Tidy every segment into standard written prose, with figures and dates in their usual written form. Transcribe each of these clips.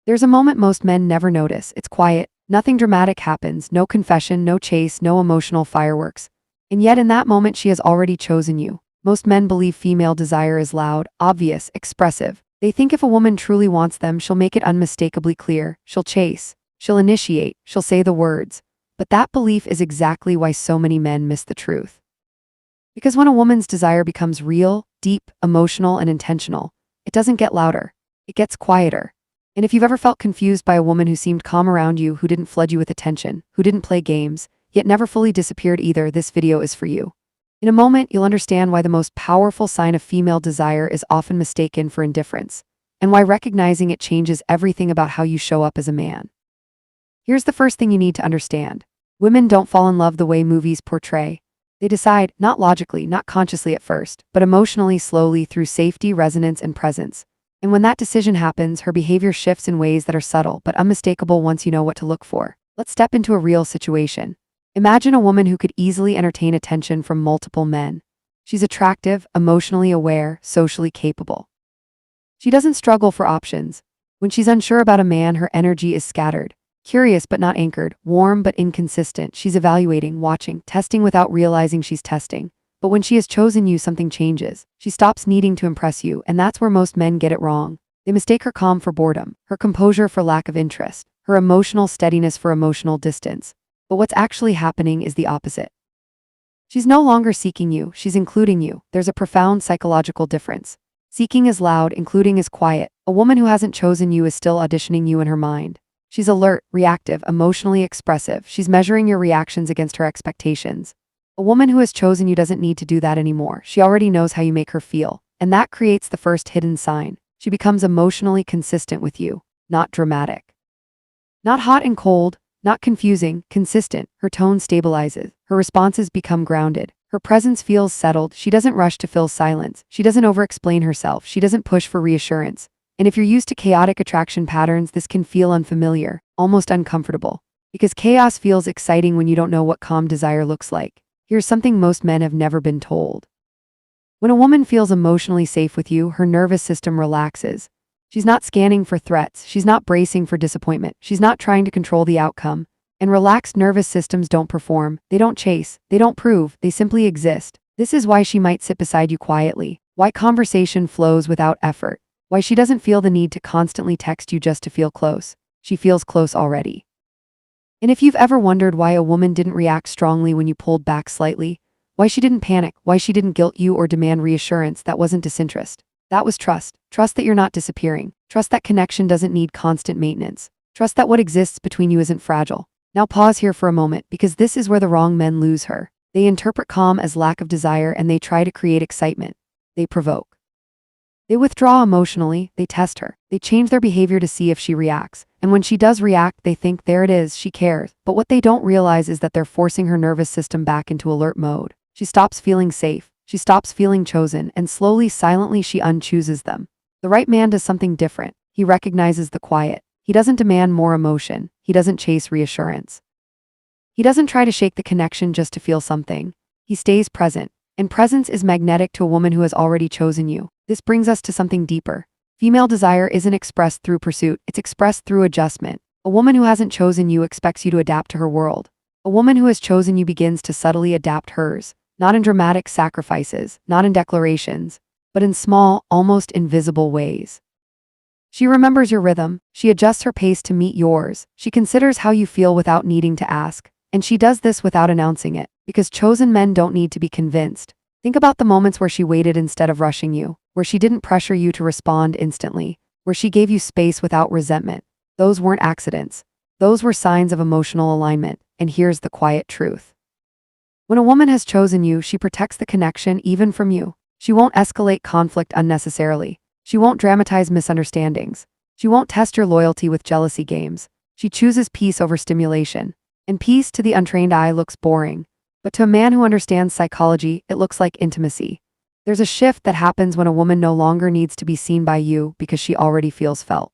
There's a moment most men never notice. It's quiet. Nothing dramatic happens. No confession, no chase, no emotional fireworks. And yet in that moment she has already chosen you. Most men believe female desire is loud, obvious, expressive. They think if a woman truly wants them, she'll make it unmistakably clear. She'll chase. She'll initiate. She'll say the words. But that belief is exactly why so many men miss the truth. Because when a woman's desire becomes real, deep, emotional, and intentional, it doesn't get louder. It gets quieter. And if you've ever felt confused by a woman who seemed calm around you, who didn't flood you with attention, who didn't play games, yet never fully disappeared either, this video is for you. In a moment, you'll understand why the most powerful sign of female desire is often mistaken for indifference, and why recognizing it changes everything about how you show up as a man. Here's the first thing you need to understand. Women don't fall in love the way movies portray. They decide, not logically, not consciously at first, but emotionally, slowly, through safety, resonance, and presence. And when that decision happens, her behavior shifts in ways that are subtle but unmistakable once you know what to look for. Let's step into a real situation. Imagine a woman who could easily entertain attention from multiple men. She's attractive, emotionally aware, socially capable. She doesn't struggle for options. When she's unsure about a man, her energy is scattered. Curious but not anchored, warm but inconsistent. She's evaluating, watching, testing without realizing she's testing. But when she has chosen you, something changes. She stops needing to impress you, and that's where most men get it wrong. They mistake her calm for boredom, her composure for lack of interest, her emotional steadiness for emotional distance. But what's actually happening is the opposite. She's no longer seeking you, she's including you. There's a profound psychological difference. Seeking is loud, including is quiet. A woman who hasn't chosen you is still auditioning you in her mind. She's alert, reactive, emotionally expressive. She's measuring your reactions against her expectations. A woman who has chosen you doesn't need to do that anymore. She already knows how you make her feel. And that creates the first hidden sign. She becomes emotionally consistent with you, not dramatic. Not hot and cold, not confusing, consistent. Her tone stabilizes. Her responses become grounded. Her presence feels settled. She doesn't rush to fill silence. She doesn't over-explain herself. She doesn't push for reassurance. And if you're used to chaotic attraction patterns, this can feel unfamiliar, almost uncomfortable. Because chaos feels exciting when you don't know what calm desire looks like. Here's something most men have never been told. When a woman feels emotionally safe with you, her nervous system relaxes. She's not scanning for threats. She's not bracing for disappointment. She's not trying to control the outcome. And relaxed nervous systems don't perform. They don't chase. They don't prove. They simply exist. This is why she might sit beside you quietly. Why conversation flows without effort. Why she doesn't feel the need to constantly text you just to feel close. She feels close already. And if you've ever wondered why a woman didn't react strongly when you pulled back slightly, why she didn't panic, why she didn't guilt you or demand reassurance, that wasn't disinterest. That was trust. Trust that you're not disappearing. Trust that connection doesn't need constant maintenance. Trust that what exists between you isn't fragile. Now pause here for a moment, because this is where the wrong men lose her. They interpret calm as lack of desire, and they try to create excitement. They provoke. They withdraw emotionally, they test her. They change their behavior to see if she reacts. And when she does react, they think, there it is, she cares. But what they don't realize is that they're forcing her nervous system back into alert mode. She stops feeling safe. She stops feeling chosen, and slowly, silently, she unchooses them. The right man does something different. He recognizes the quiet. He doesn't demand more emotion. He doesn't chase reassurance. He doesn't try to shake the connection just to feel something. He stays present. And presence is magnetic to a woman who has already chosen you. This brings us to something deeper. Female desire isn't expressed through pursuit, it's expressed through adjustment. A woman who hasn't chosen you expects you to adapt to her world. A woman who has chosen you begins to subtly adapt hers, not in dramatic sacrifices, not in declarations, but in small, almost invisible ways. She remembers your rhythm, she adjusts her pace to meet yours, she considers how you feel without needing to ask, and she does this without announcing it, because chosen men don't need to be convinced. Think about the moments where she waited instead of rushing you, where she didn't pressure you to respond instantly, where she gave you space without resentment. Those weren't accidents. Those were signs of emotional alignment, and here's the quiet truth. When a woman has chosen you, she protects the connection even from you. She won't escalate conflict unnecessarily. She won't dramatize misunderstandings. She won't test your loyalty with jealousy games. She chooses peace over stimulation. And peace to the untrained eye looks boring. But to a man who understands psychology, it looks like intimacy. There's a shift that happens when a woman no longer needs to be seen by you because she already feels felt.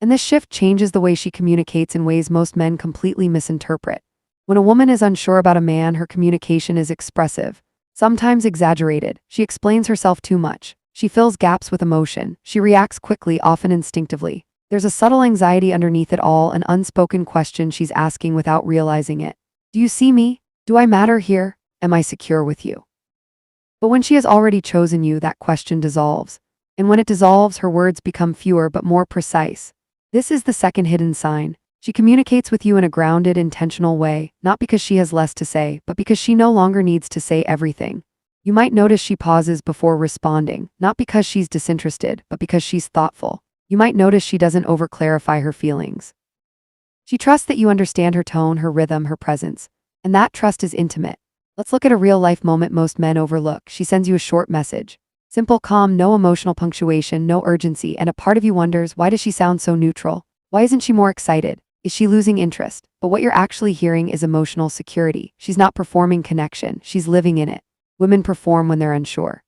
And this shift changes the way she communicates in ways most men completely misinterpret. When a woman is unsure about a man, her communication is expressive, sometimes exaggerated. She explains herself too much. She fills gaps with emotion. She reacts quickly, often instinctively. There's a subtle anxiety underneath it all, an unspoken question she's asking without realizing it. Do you see me? Do I matter here? Am I secure with you? But when she has already chosen you, that question dissolves. And when it dissolves, her words become fewer but more precise. This is the second hidden sign. She communicates with you in a grounded, intentional way, not because she has less to say, but because she no longer needs to say everything. You might notice she pauses before responding, not because she's disinterested, but because she's thoughtful. You might notice she doesn't overclarify her feelings. She trusts that you understand her tone, her rhythm, her presence. And that trust is intimate. Let's look at a real-life moment most men overlook. She sends you a short message. Simple, calm, no emotional punctuation, no urgency, and a part of you wonders, why does she sound so neutral? Why isn't she more excited? Is she losing interest? But what you're actually hearing is emotional security. She's not performing connection, she's living in it. Women perform when they're unsure.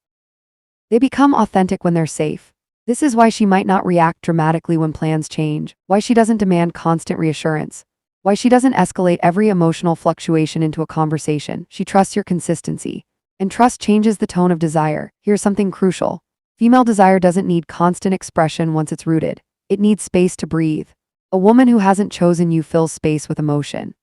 They become authentic when they're safe. This is why she might not react dramatically when plans change, why she doesn't demand constant reassurance, why she doesn't escalate every emotional fluctuation into a conversation. She trusts your consistency. And trust changes the tone of desire. Here's something crucial. Female desire doesn't need constant expression once it's rooted. It needs space to breathe. A woman who hasn't chosen you fills space with emotion.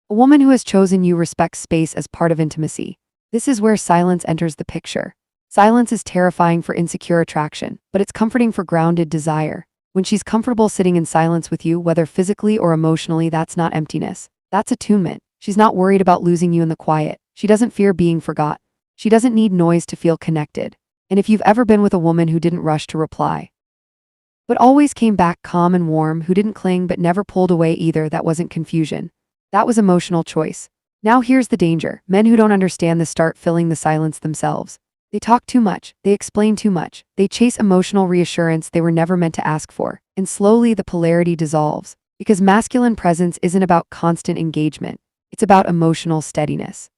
A woman who has chosen you respects space as part of intimacy. This is where silence enters the picture. Silence is terrifying for insecure attraction, but it's comforting for grounded desire. When she's comfortable sitting in silence with you, whether physically or emotionally, that's not emptiness. That's attunement. She's not worried about losing you in the quiet. She doesn't fear being forgot. She doesn't need noise to feel connected. And if you've ever been with a woman who didn't rush to reply, but always came back calm and warm, who didn't cling but never pulled away either, that wasn't confusion. That was emotional choice. Now here's the danger. Men who don't understand this start filling the silence themselves. They talk too much. They explain too much. They chase emotional reassurance they were never meant to ask for. And slowly the polarity dissolves. Because masculine presence isn't about constant engagement. It's about emotional steadiness.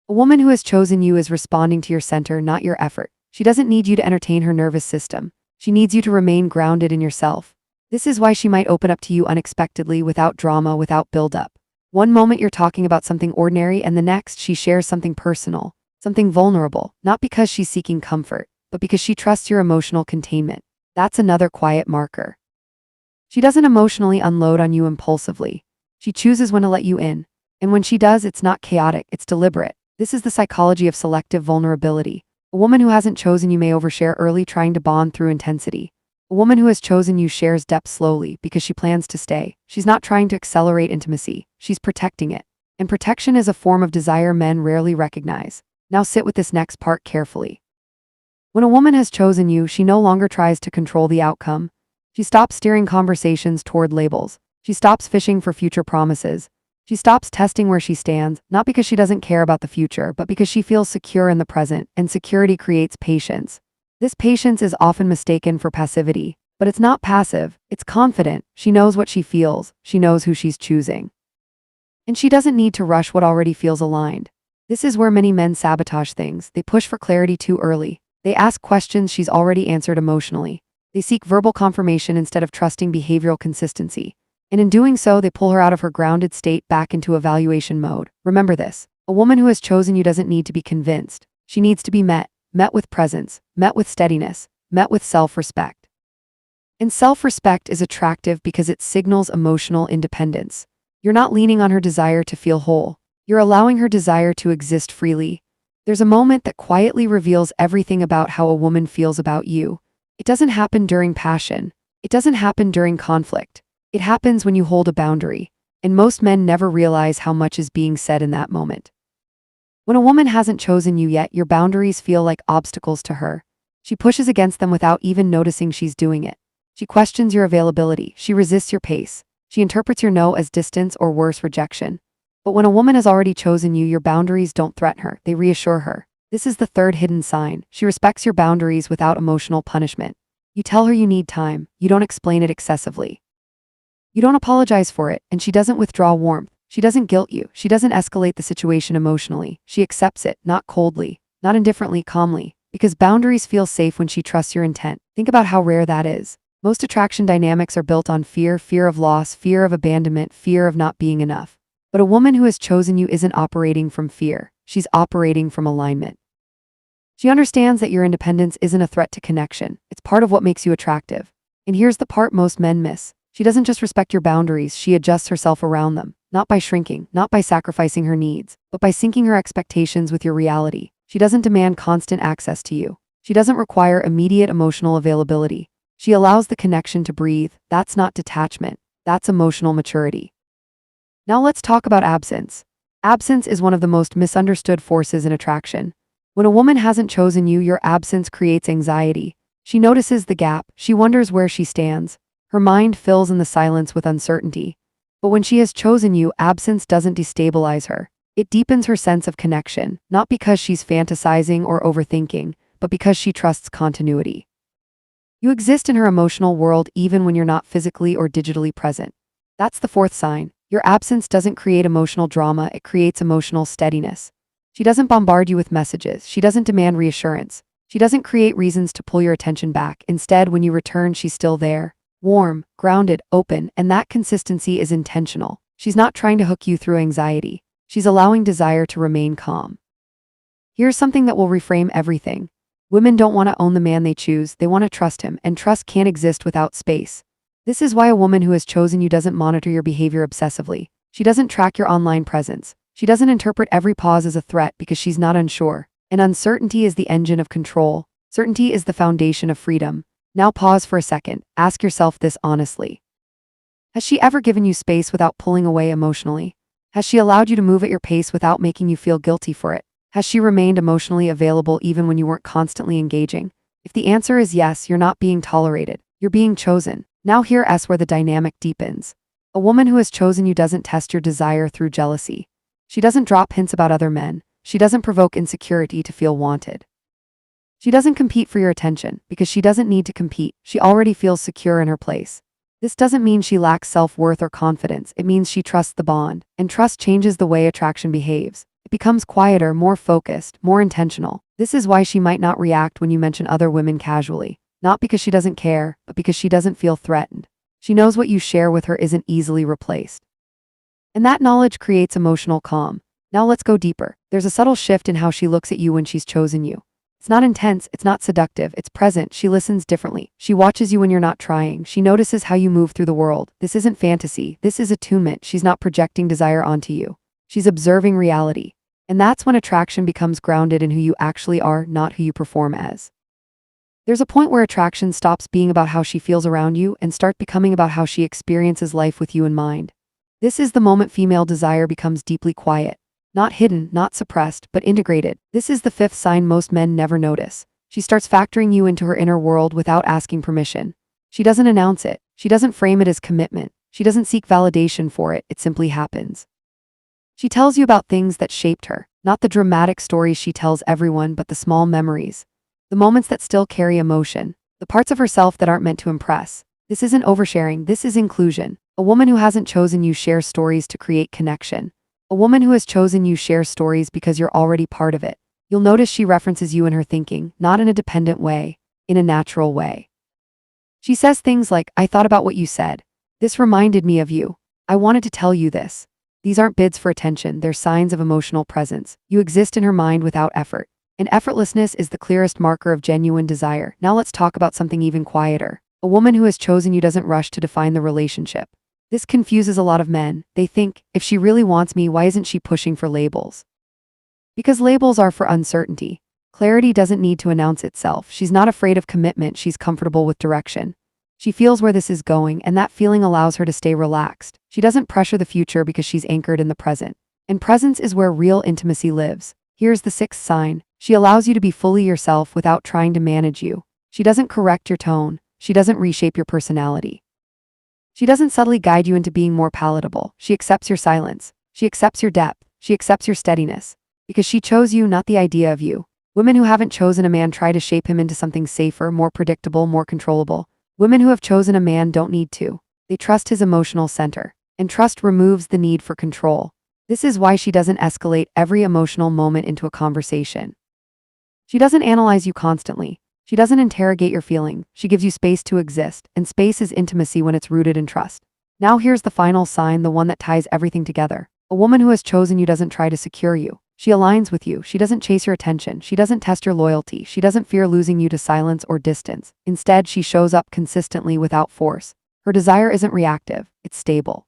A woman who has chosen you is responding to your center, not your effort. She doesn't need you to entertain her nervous system. She needs you to remain grounded in yourself. This is why she might open up to you unexpectedly, without drama, without build-up. One moment you're talking about something ordinary, and the next she shares something personal, something vulnerable, not because she's seeking comfort, but because she trusts your emotional containment. That's another quiet marker. She doesn't emotionally unload on you impulsively. She chooses when to let you in. And when she does, it's not chaotic, it's deliberate. This is the psychology of selective vulnerability. A woman who hasn't chosen you may overshare early, trying to bond through intensity. A woman who has chosen you shares depth slowly because she plans to stay. She's not trying to accelerate intimacy. She's protecting it. And protection is a form of desire men rarely recognize. Now sit with this next part carefully. When a woman has chosen you, she no longer tries to control the outcome. She stops steering conversations toward labels. She stops fishing for future promises. She stops testing where she stands, not because she doesn't care about the future, but because she feels secure in the present, and security creates patience. This patience is often mistaken for passivity, but it's not passive, it's confident. She knows what she feels, she knows who she's choosing. And she doesn't need to rush what already feels aligned. This is where many men sabotage things. They push for clarity too early. They ask questions she's already answered emotionally. They seek verbal confirmation instead of trusting behavioral consistency. And in doing so, they pull her out of her grounded state back into evaluation mode. Remember this. A woman who has chosen you doesn't need to be convinced. She needs to be met with presence, met with steadiness, met with self-respect. And self-respect is attractive because it signals emotional independence. You're not leaning on her desire to feel whole. You're allowing her desire to exist freely. There's a moment that quietly reveals everything about how a woman feels about you. It doesn't happen during passion. It doesn't happen during conflict. It happens when you hold a boundary, and most men never realize how much is being said in that moment. When a woman hasn't chosen you yet, your boundaries feel like obstacles to her. She pushes against them without even noticing she's doing it. She questions your availability. She resists your pace. She interprets your no as distance or worse, rejection. But when a woman has already chosen you, your boundaries don't threaten her, they reassure her. This is the third hidden sign. She respects your boundaries without emotional punishment. You tell her you need time. You don't explain it excessively. You don't apologize for it, and she doesn't withdraw warmth. She doesn't guilt you. She doesn't escalate the situation emotionally. She accepts it, not coldly, not indifferently, calmly, because boundaries feel safe when she trusts your intent. Think about how rare that is. Most attraction dynamics are built on fear, fear of loss, fear of abandonment, fear of not being enough. But a woman who has chosen you isn't operating from fear. She's operating from alignment. She understands that your independence isn't a threat to connection. It's part of what makes you attractive. And here's the part most men miss. She doesn't just respect your boundaries, she adjusts herself around them, not by shrinking, not by sacrificing her needs, but by syncing her expectations with your reality. She doesn't demand constant access to you. She doesn't require immediate emotional availability. She allows the connection to breathe. That's not detachment. That's emotional maturity. Now let's talk about absence. Absence is one of the most misunderstood forces in attraction. When a woman hasn't chosen you, your absence creates anxiety. She notices the gap. She wonders where she stands. Her mind fills in the silence with uncertainty. But when she has chosen you, absence doesn't destabilize her. It deepens her sense of connection, not because she's fantasizing or overthinking, but because she trusts continuity. You exist in her emotional world even when you're not physically or digitally present. That's the fourth sign. Your absence doesn't create emotional drama, it creates emotional steadiness. She doesn't bombard you with messages. She doesn't demand reassurance. She doesn't create reasons to pull your attention back. Instead, when you return, she's still there. Warm, grounded, open, and that consistency is intentional. She's not trying to hook you through anxiety. She's allowing desire to remain calm. Here's something that will reframe everything. Women don't want to own the man they choose, they want to trust him, and trust can't exist without space. This is why a woman who has chosen you doesn't monitor your behavior obsessively. She doesn't track your online presence. She doesn't interpret every pause as a threat because she's not unsure. And uncertainty is the engine of control. Certainty is the foundation of freedom. Now pause for a second. Ask yourself this honestly. Has she ever given you space without pulling away emotionally? Has she allowed you to move at your pace without making you feel guilty for it? Has she remained emotionally available even when you weren't constantly engaging? If the answer is yes, you're not being tolerated. You're being chosen. Now here's where the dynamic deepens. A woman who has chosen you doesn't test your desire through jealousy. She doesn't drop hints about other men. She doesn't provoke insecurity to feel wanted. She doesn't compete for your attention because she doesn't need to compete. She already feels secure in her place. This doesn't mean she lacks self-worth or confidence. It means she trusts the bond, and trust changes the way attraction behaves. It becomes quieter, more focused, more intentional. This is why she might not react when you mention other women casually. Not because she doesn't care, but because she doesn't feel threatened. She knows what you share with her isn't easily replaced. And that knowledge creates emotional calm. Now let's go deeper. There's a subtle shift in how she looks at you when she's chosen you. It's not intense, it's not seductive, it's present. She listens differently. She watches you when you're not trying. She notices how you move through the world. This isn't fantasy, this is attunement. She's not projecting desire onto you. She's observing reality. And that's when attraction becomes grounded in who you actually are, not who you perform as. There's a point where attraction stops being about how she feels around you and starts becoming about how she experiences life with you in mind. This is the moment female desire becomes deeply quiet. Not hidden, not suppressed, but integrated. This is the fifth sign most men never notice. She starts factoring you into her inner world without asking permission. She doesn't announce it. She doesn't frame it as commitment. She doesn't seek validation for it. It simply happens. She tells you about things that shaped her, not the dramatic stories she tells everyone, but the small memories. The moments that still carry emotion. The parts of herself that aren't meant to impress. This isn't oversharing, this is inclusion. A woman who hasn't chosen you shares stories to create connection. A woman who has chosen you shares stories because you're already part of it. You'll notice she references you in her thinking, not in a dependent way, in a natural way. She says things like, I thought about what you said. This reminded me of you. I wanted to tell you this. These aren't bids for attention, they're signs of emotional presence. You exist in her mind without effort. And effortlessness is the clearest marker of genuine desire. Now let's talk about something even quieter. A woman who has chosen you doesn't rush to define the relationship. This confuses a lot of men. They think, if she really wants me, why isn't she pushing for labels? Because labels are for uncertainty. Clarity doesn't need to announce itself. She's not afraid of commitment, she's comfortable with direction. She feels where this is going, and that feeling allows her to stay relaxed. She doesn't pressure the future because she's anchored in the present. And presence is where real intimacy lives. Here's the sixth sign. She allows you to be fully yourself without trying to manage you. She doesn't correct your tone. She doesn't reshape your personality. She doesn't subtly guide you into being more palatable. She accepts your silence. She accepts your depth. She accepts your steadiness. Because she chose you, not the idea of you. Women who haven't chosen a man try to shape him into something safer, more predictable, more controllable. Women who have chosen a man don't need to. They trust his emotional center. And trust removes the need for control. This is why she doesn't escalate every emotional moment into a conversation. She doesn't analyze you constantly. She doesn't interrogate your feeling. She gives you space to exist, and space is intimacy when it's rooted in trust. Now here's the final sign, the one that ties everything together. A woman who has chosen you doesn't try to secure you. She aligns with you. She doesn't chase your attention. She doesn't test your loyalty. She doesn't fear losing you to silence or distance. Instead, she shows up consistently without force. Her desire isn't reactive, it's stable.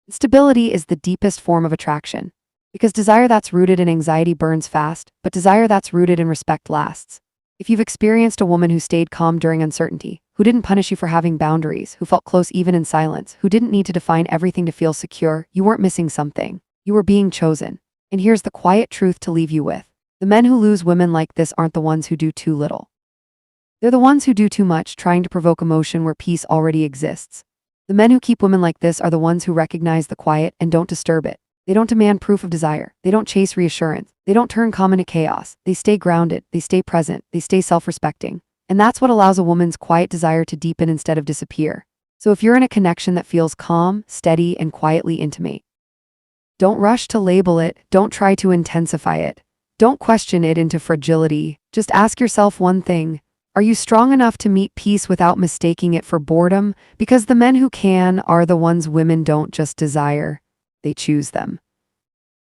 Stability is the deepest form of attraction. Because desire that's rooted in anxiety burns fast, but desire that's rooted in respect lasts. If you've experienced a woman who stayed calm during uncertainty, who didn't punish you for having boundaries, who felt close even in silence, who didn't need to define everything to feel secure, you weren't missing something. You were being chosen. And here's the quiet truth to leave you with. The men who lose women like this aren't the ones who do too little. They're the ones who do too much, trying to provoke emotion where peace already exists. The men who keep women like this are the ones who recognize the quiet and don't disturb it. They don't demand proof of desire. They don't chase reassurance. They don't turn calm into chaos. They stay grounded. They stay present. They stay self-respecting. And that's what allows a woman's quiet desire to deepen instead of disappear. So if you're in a connection that feels calm, steady, and quietly intimate, don't rush to label it. Don't try to intensify it. Don't question it into fragility. Just ask yourself one thing. Are you strong enough to meet peace without mistaking it for boredom? Because the men who can are the ones women don't just desire. They choose them.